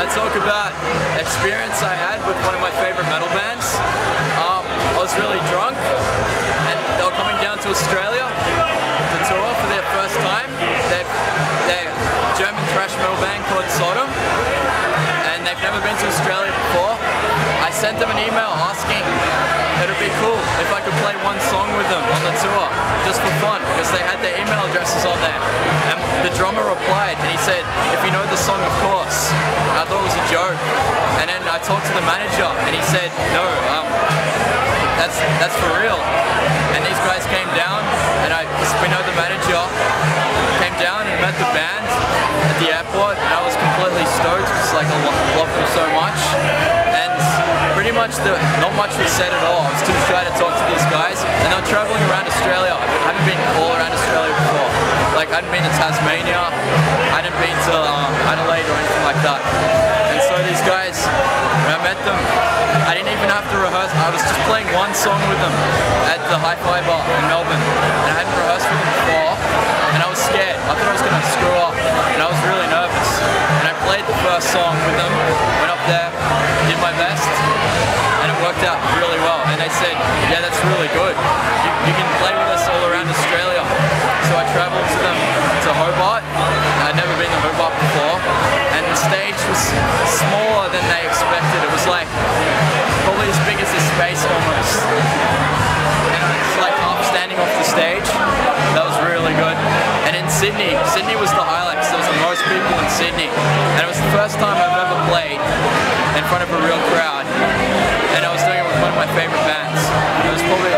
to talk about experience I had with one of my favorite metal bands. I was really drunk and they were coming down to Australia to tour for their first time. They're a German thrash metal band called Sodom, and they've never been to Australia before. I sent them an email asking it'd be cool if I could play one song with them on the tour, just for fun, because they had their email addresses on there. And the drummer replied and he said, "If you know the song, of course." I thought it was a joke. And then I talked to the manager and he said, "No, that's for real." And these guys came down, and we know the manager came down and met the band at the airport, and I was completely stoked because I love them so much. And pretty much not much was said at all. I was too shy to talk to these guys, and they were traveling around Australia. I haven't been all around Australia before. Like, I hadn't been to Tasmania, I hadn't been to Adelaide or anything like that. And so these guys, when I met them, I didn't even have to rehearse. I was just playing one song with them at the Hi-Fi bar in Melbourne, and I hadn't rehearsed with them before, and I was scared. I thought I was going to screw up, and I was really nervous. And I played the first song with them, went up there, did my best, and it worked out really well. And they said, "Yeah, that's really good. You can play with us all around Australia." So I travelled to them to Hobart. I'd never been to Hobart before, and the stage was smaller than they expected. It was like probably as big as this space almost. And I was like half standing off the stage. That was really good. And in Sydney was the highlight because there was the most people in Sydney. And it was the first time I've ever played in front of a real crowd. And I was doing it with one of my favourite bands. It was probably